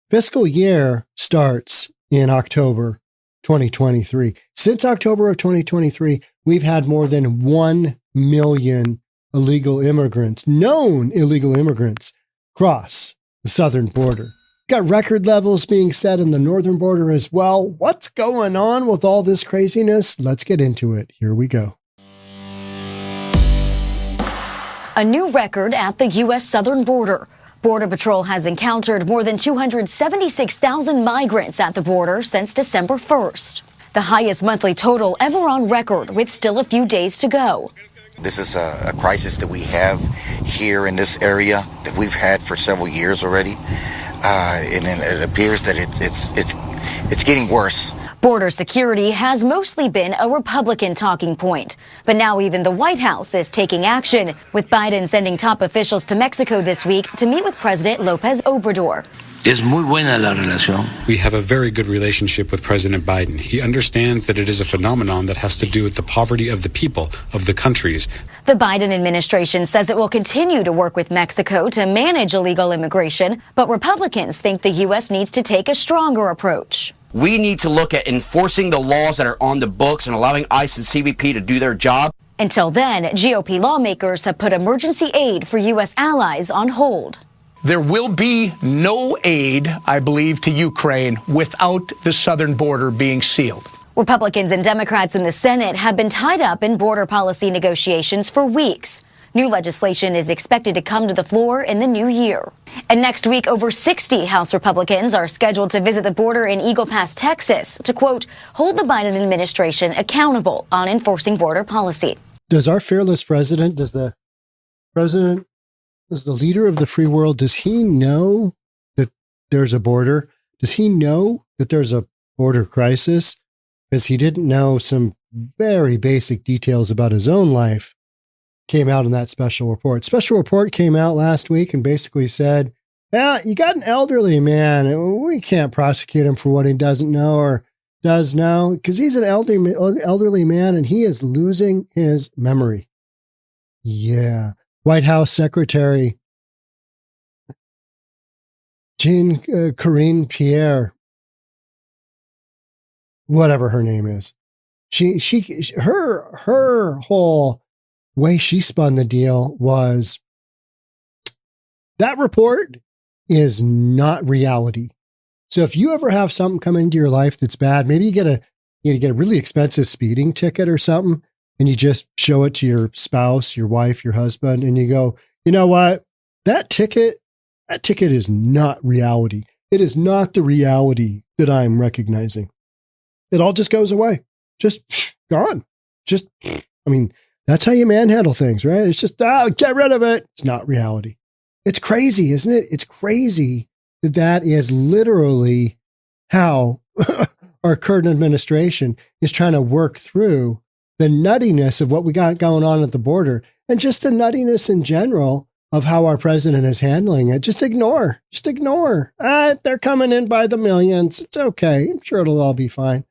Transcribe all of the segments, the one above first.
Fiscal year starts in October 2023. Since October of 2023, we've had more than 1 million illegal immigrants, known illegal immigrants, cross the southern border. Got record levels being set in the northern border as well. What's going on with all this craziness? Let's get into it. Here we go. A new record at the U.S. southern border. Border Patrol has encountered more than 276,000 migrants at the border since December 1st. The highest monthly total ever on record, with still a few days to go. This is a crisis that we have here in this area that we've had for several years already. And it appears that it's getting worse. Border security has mostly been a Republican talking point. But now even the White House is taking action, with Biden sending top officials to Mexico this week to meet with President López Obrador. Es muy buena la relación. We have a very good relationship with President Biden. He understands that it is a phenomenon that has to do with the poverty of the people, of the countries. The Biden administration says it will continue to work with Mexico to manage illegal immigration, but Republicans think the U.S. needs to take a stronger approach. We need to look at enforcing the laws that are on the books and allowing ICE and CBP to do their job. Until then, GOP lawmakers have put emergency aid for U.S. allies on hold. There will be no aid, I believe, to Ukraine without the southern border being sealed. Republicans and Democrats in the Senate have been tied up in border policy negotiations for weeks. New legislation is expected to come to the floor in the new year. And next week, over 60 House Republicans are scheduled to visit the border in Eagle Pass, Texas, to, quote, hold the Biden administration accountable on enforcing border policy. Does our fearless president, does the leader of the free world, does he know that there's a border? Does he know that there's a border crisis? Because he didn't know some very basic details about his own life came out in that special report. Special report came out last week and basically said, yeah, you got an elderly man. We can't prosecute him for what he doesn't know or does know, because he's an elderly man and he is losing his memory. Yeah. White House Secretary Karine Pierre, whatever her name is, her whole way she spun the deal was that report is not reality. So if you ever have something come into your life that's bad, maybe you get a really expensive speeding ticket or something, and you just show it to your spouse, your wife, your husband, and you go, you know what? That ticket is not reality. It is not the reality that I'm recognizing. It all just goes away. Just gone. That's how you manhandle things, right? It's just, get rid of it. It's not reality. It's crazy, isn't it? It's crazy that is literally how our current administration is trying to work through the nuttiness of what we got going on at the border, and just the nuttiness in general of how our president is handling it. Just ignore. They're coming in by the millions. It's okay. I'm sure it'll all be fine.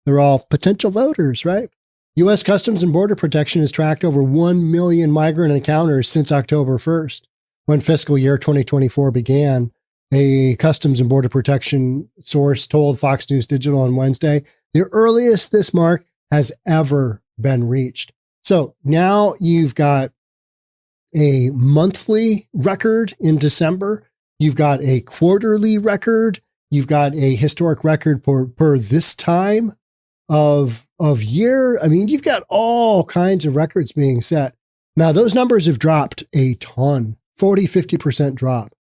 They're all potential voters, right? U.S. Customs and Border Protection has tracked over 1 million migrant encounters since October 1st, when fiscal year 2024 began. A Customs and Border Protection source told Fox News Digital on Wednesday, the earliest this mark has ever been reached. So now you've got a monthly record in December. You've got a quarterly record. You've got a historic record per this time of year. I mean, you've got all kinds of records being set. Now, those numbers have dropped a ton, 50% drop.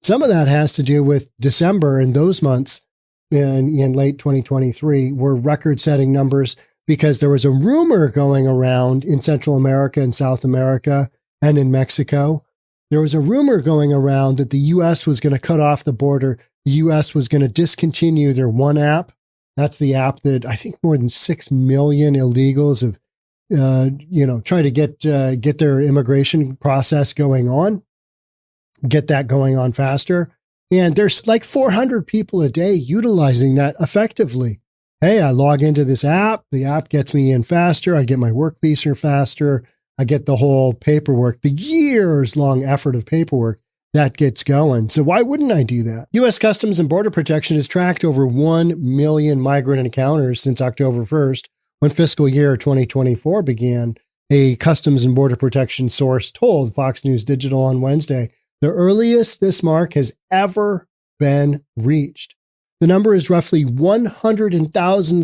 Some of that has to do with December, and those months in late 2023 were record-setting numbers because there was a rumor going around in Central America and South America and in Mexico. There was a rumor going around that the U.S. was going to cut off the border. The U.S. was going to discontinue their One app. That's the app that I think more than 6 million illegals have, trying to get their immigration process going on, get that going on faster. And there's like 400 people a day utilizing that effectively. Hey, I log into this app. The app gets me in faster. I get my work visa faster. I get the whole paperwork, the years-long effort of paperwork that gets going. So why wouldn't I do that? U.S. Customs and Border Protection has tracked over 1 million migrant encounters since October 1st, when fiscal year 2024 began. A Customs and Border Protection source told Fox News Digital on Wednesday, the earliest this mark has ever been reached. The number is roughly 100,000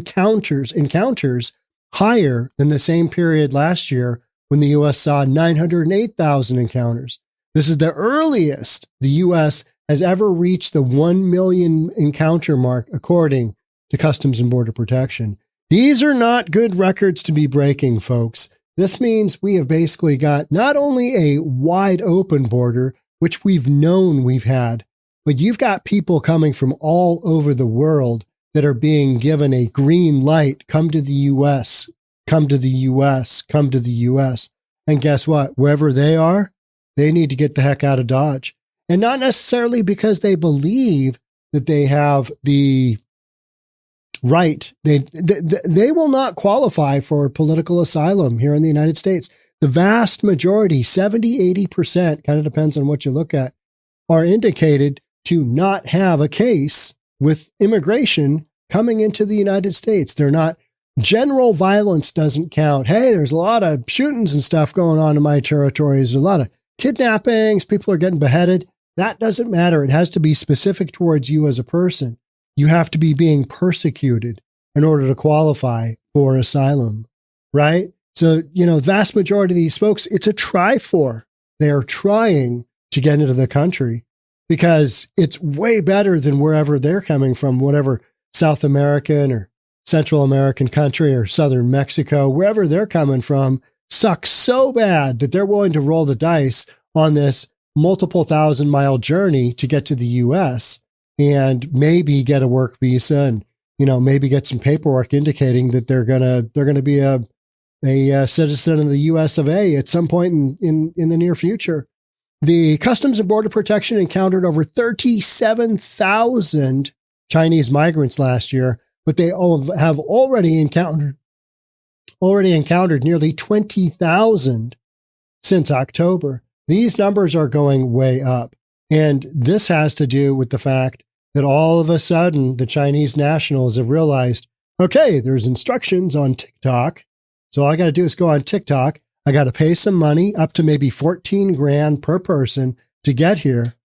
encounters higher than the same period last year when the U.S. saw 908,000 encounters. This is the earliest the U.S. has ever reached the 1 million encounter mark, according to Customs and Border Protection. These are not good records to be breaking, folks. This means we have basically got not only a wide open border, which we've known we've had, but you've got people coming from all over the world that are being given a green light. Come to the U.S., come to the U.S., come to the U.S. And guess what? Wherever they are, they need to get the heck out of Dodge. And not necessarily because they believe that they have the right. They will not qualify for political asylum here in the United States. The vast majority, 70, 80%, kind of depends on what you look at, are indicated to not have a case with immigration coming into the United States. They're not, general violence doesn't count. Hey, there's a lot of shootings and stuff going on in my territories. There's a lot of kidnappings. People are getting beheaded. That doesn't matter. It has to be specific towards you as a person. You have to be being persecuted in order to qualify for asylum, right? So, the vast majority of these folks, it's a try for. They are trying to get into the country because it's way better than wherever they're coming from, whatever South American or Central American country or Southern Mexico, wherever they're coming from, sucks so bad that they're willing to roll the dice on this multiple 1,000-mile journey to get to the U.S. and maybe get a work visa and, maybe get some paperwork indicating that they're gonna be a citizen of the U.S. of A. at some point in the near future. The Customs and Border Protection encountered over 37,000 Chinese migrants last year, but they have already encountered nearly 20,000 since October. These numbers are going way up. And this has to do with the fact that all of a sudden the Chinese nationals have realized, okay, there's instructions on TikTok. So all I got to do is go on TikTok. I got to pay some money, up to maybe 14 grand per person to get here.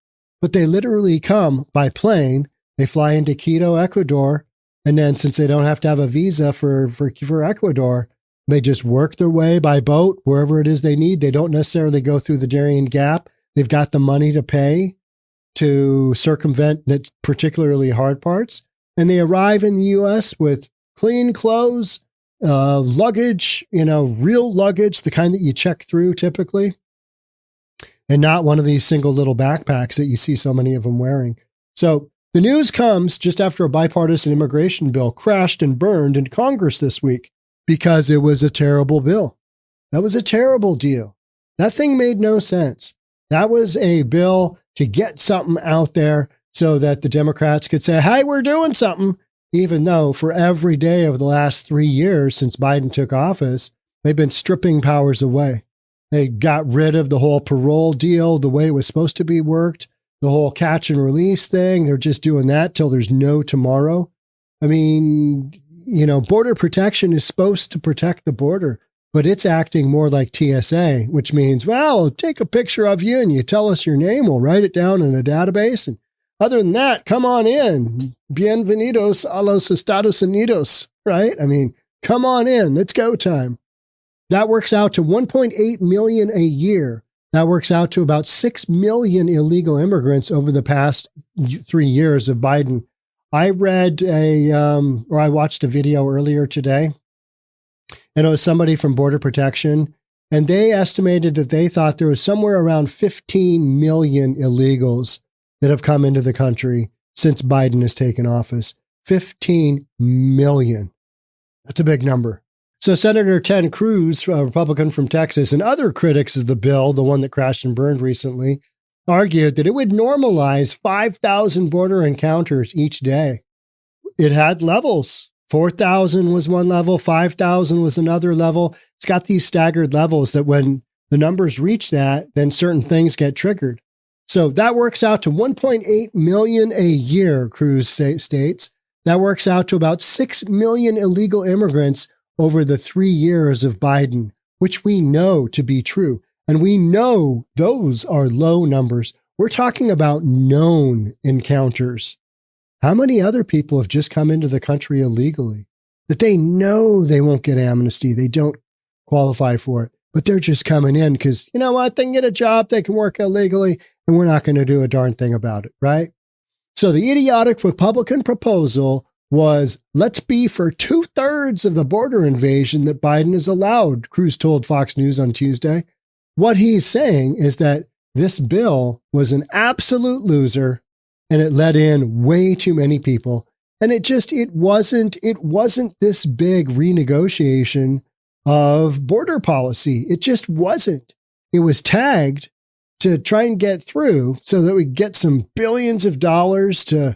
But they literally come by plane. They fly into Quito, Ecuador. And then since they don't have to have a visa for Ecuador, they just work their way by boat, wherever it is they need. They don't necessarily go through the Darien Gap. They've got the money to pay to circumvent the particularly hard parts. And they arrive in the U.S. with clean clothes, luggage, real luggage, the kind that you check through typically, and not one of these single little backpacks that you see so many of them wearing. So the news comes just after a bipartisan immigration bill crashed and burned in Congress this week because it was a terrible bill. That was a terrible deal. That thing made no sense. That was a bill to get something out there so that the Democrats could say, hey, we're doing something, even though for every day of the last 3 years since Biden took office, they've been stripping powers away. They got rid of the whole parole deal, the way it was supposed to be worked, the whole catch and release thing. They're just doing that till there's no tomorrow. I mean, border protection is supposed to protect the border, but it's acting more like TSA, which means, well, take a picture of you and you tell us your name. We'll write it down in a database. And other than that, come on in. Bienvenidos a los Estados Unidos, right? I mean, come on in. Let's go time. That works out to 1.8 million a year. That works out to about 6 million illegal immigrants over the past 3 years of Biden. I read I watched a video earlier today, and it was somebody from Border Protection, and they estimated that they thought there was somewhere around 15 million illegals that have come into the country since Biden has taken office. 15 million. That's a big number. So Senator Ted Cruz, a Republican from Texas, and other critics of the bill, the one that crashed and burned recently, argued that it would normalize 5,000 border encounters each day. It had levels. 4,000 was one level, 5,000 was another level. It's got these staggered levels that when the numbers reach that, then certain things get triggered. So that works out to 1.8 million a year, Cruz states. That works out to about 6 million illegal immigrants over the 3 years of Biden, which we know to be true. And we know those are low numbers. We're talking about known encounters. How many other people have just come into the country illegally that they know they won't get amnesty? They don't qualify for it, but they're just coming in because, you know what? They can get a job, they can work illegally, and we're not going to do a darn thing about it, right? So the idiotic Republican proposal was, let's be for 2/3 of the border invasion that Biden has allowed, Cruz told Fox News on Tuesday. What he's saying is that this bill was an absolute loser and it let in way too many people. And it wasn't this big renegotiation of border policy. It just wasn't. It was tagged to try and get through so that we get some billions of dollars to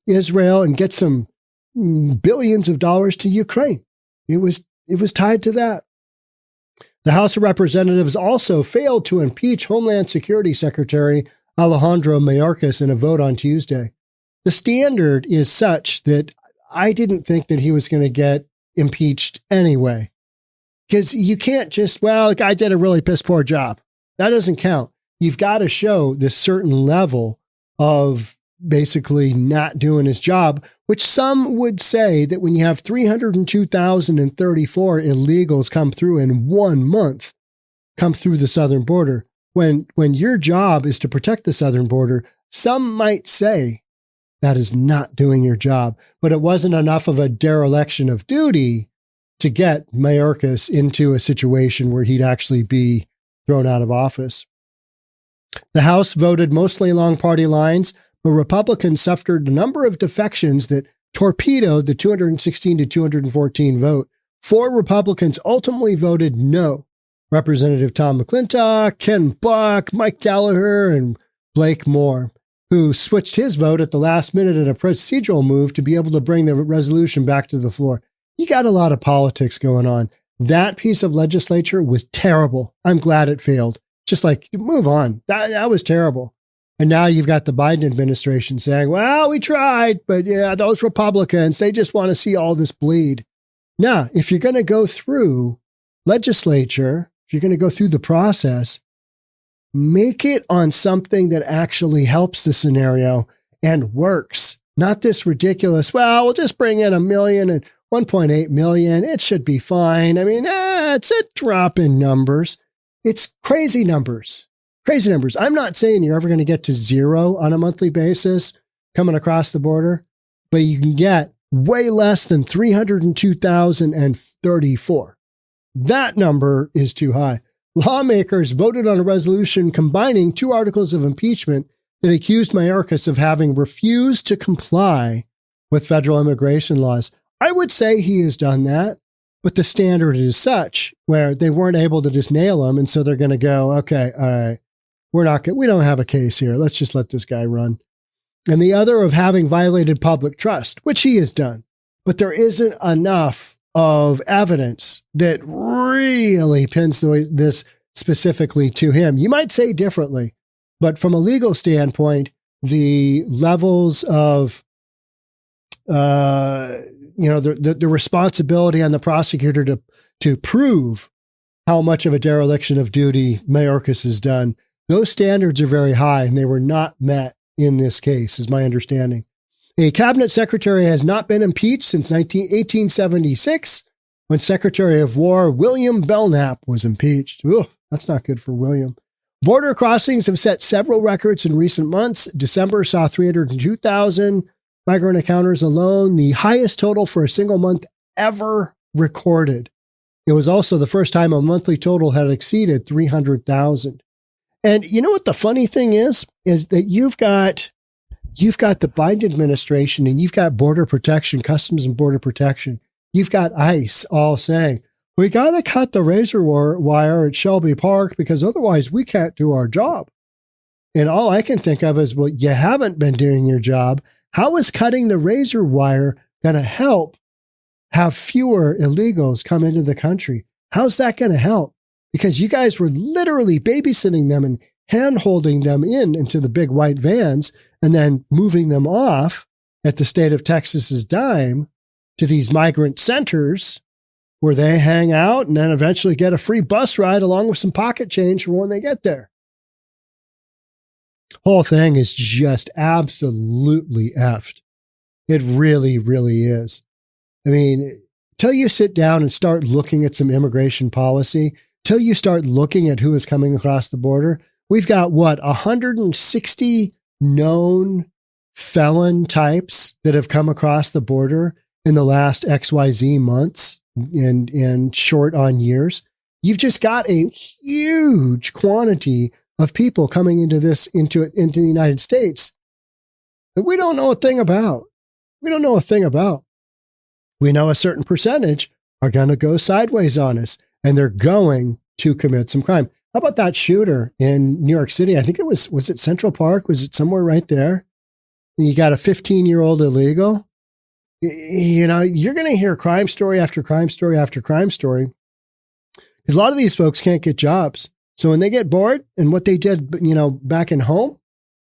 Israel and get some billions of dollars to Ukraine. It was tied to that. The House of Representatives also failed to impeach Homeland Security Secretary Alejandro Mayorkas in a vote on Tuesday. The standard is such that I didn't think that he was going to get impeached anyway. Because you can't just, well, the guy did a really piss poor job. That doesn't count. You've got to show this certain level of basically not doing his job, which some would say that when you have 302,034 illegals come through in 1 month, come through the southern border, when your job is to protect the southern border, some might say that is not doing your job. But it wasn't enough of a dereliction of duty to get Mayorkas into a situation where he'd actually be thrown out of office. The House voted mostly along party lines, but Republicans suffered a number of defections that torpedoed the 216 to 214 vote. 4 Republicans ultimately voted no. Representative Tom McClintock, Ken Buck, Mike Gallagher, and Blake Moore, who switched his vote at the last minute in a procedural move to be able to bring the resolution back to the floor. You got a lot of politics going on. That piece of legislature was terrible. I'm glad it failed. Just like, move on. That was terrible. And now you've got the Biden administration saying, well, we tried, but yeah, those Republicans, they just want to see all this bleed. Now, if you're going to go through legislature, if you're going to go through the process, make it on something that actually helps the scenario and works. Not this ridiculous, well, we'll just bring in 1 million and 1.8 million. It should be fine. I mean, it's a drop in numbers. It's crazy numbers. Crazy numbers. I'm not saying you're ever going to get to 0 on a monthly basis coming across the border, but you can get way less than 302,034. That number is too high. Lawmakers voted on a resolution combining 2 articles of impeachment that accused Mayorkas of having refused to comply with federal immigration laws. I would say he has done that, but the standard is such where they weren't able to just nail him, and so they're going to go, okay, all right, we don't have a case here. Let's just let this guy run. And the other of having violated public trust, which he has done, but there isn't enough of evidence that really pins this specifically to him. You might say differently, but from a legal standpoint, the levels of, the responsibility on the prosecutor to prove how much of a dereliction of duty Mayorkas has done, those standards are very high, and they were not met in this case, is my understanding. A cabinet secretary has not been impeached since 1876, when Secretary of War William Belknap was impeached. Ugh, that's not good for William. Border crossings have set several records in recent months. December saw 302,000 migrant encounters alone, the highest total for a single month ever recorded. It was also the first time a monthly total had exceeded 300,000. And you know what the funny thing is that you've got the Biden administration and you've got border protection, customs and border protection. You've got ICE all saying, we got to cut the razor wire at Shelby Park because otherwise we can't do our job. And all I can think of is, well, you haven't been doing your job. How is cutting the razor wire going to help have fewer illegals come into the country? How's that going to help? Because you guys were literally babysitting them and hand-holding them into the big white vans and then moving them off at the state of Texas's dime to these migrant centers where they hang out and then eventually get a free bus ride along with some pocket change for when they get there. Whole thing is just absolutely effed. It really, really is. I mean, till you sit down and start looking at some immigration policy, till you start looking at who is coming across the border, we've got 160 known felon types that have come across the border in the last XYZ months and short on years. You've just got a huge quantity of people coming into the United States that we don't know a thing about. We don't know a thing about. We know a certain percentage are going to go sideways on us, and they're going to commit some crime. How about that shooter in New York City? I think it was it Central Park? Was it somewhere right there? You got a 15-year-old illegal. You know, you're going to hear crime story after crime story after crime story, because a lot of these folks can't get jobs. So when they get bored, and what they did, back in home,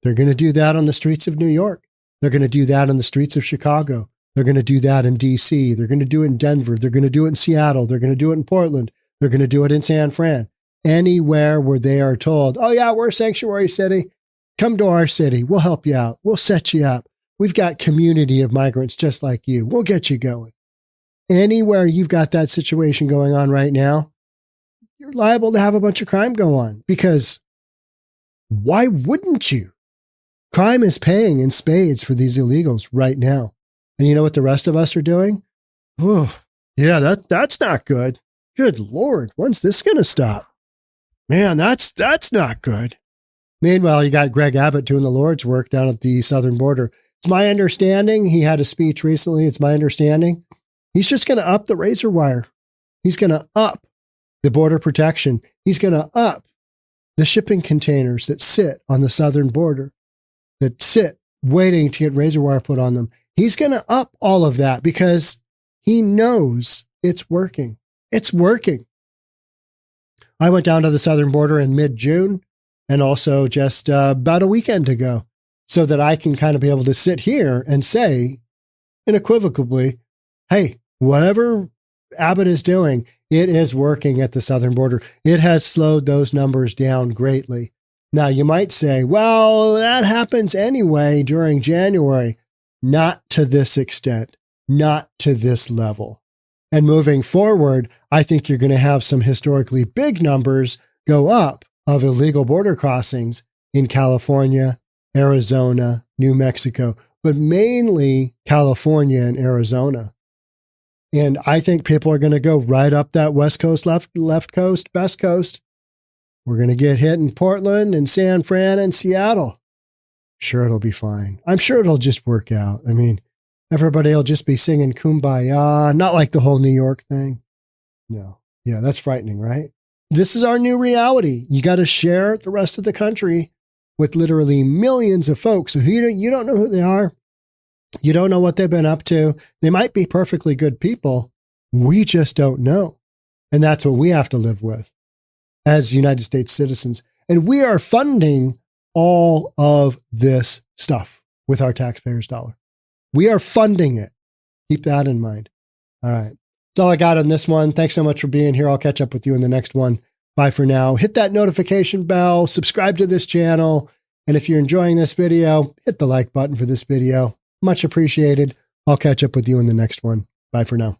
they're going to do that on the streets of New York. They're going to do that on the streets of Chicago. They're going to do that in DC. They're going to do it in Denver. They're going to do it in Seattle. They're going to do it in Portland. They're going to do it in San Fran. Anywhere where they are told, oh yeah, we're a sanctuary city. Come to our city. We'll help you out. We'll set you up. We've got community of migrants just like you. We'll get you going. Anywhere you've got that situation going on right now, you're liable to have a bunch of crime go on, because why wouldn't you? Crime is paying in spades for these illegals right now. And you know what the rest of us are doing? Oh, yeah, that's not good. Good Lord, when's this going to stop? Man, that's not good. Meanwhile, you got Greg Abbott doing the Lord's work down at the southern border. It's my understanding, he had a speech recently, it's my understanding, he's just going to up the razor wire. He's going to up the border protection. He's going to up the shipping containers that sit on the southern border, that sit waiting to get razor wire put on them. He's going to up all of that because he knows it's working. It's working. I went down to the southern border in mid-June and also just about a weekend ago, so that I can kind of be able to sit here and say unequivocally, hey, whatever Abbott is doing, it is working at the southern border. It has slowed those numbers down greatly. Now, you might say, well, that happens anyway during January. Not to this extent, not to this level. And moving forward, I think you're going to have some historically big numbers go up of illegal border crossings in California, Arizona, New Mexico, but mainly California and Arizona. And I think people are going to go right up that West Coast, left coast, best coast. We're going to get hit in Portland and San Fran and Seattle. Sure, it'll be fine. I'm sure it'll just work out. I mean, everybody will just be singing Kumbaya, not like the whole New York thing. No. Yeah, that's frightening, right? This is our new reality. You got to share the rest of the country with literally millions of folks who you don't know who they are. You don't know what they've been up to. They might be perfectly good people. We just don't know. And that's what we have to live with as United States citizens. And we are funding all of this stuff with our taxpayers' dollar. We are funding it. Keep that in mind. All right. That's all I got on this one. Thanks so much for being here. I'll catch up with you in the next one. Bye for now. Hit that notification bell, subscribe to this channel. And if you're enjoying this video, hit the like button for this video. Much appreciated. I'll catch up with you in the next one. Bye for now.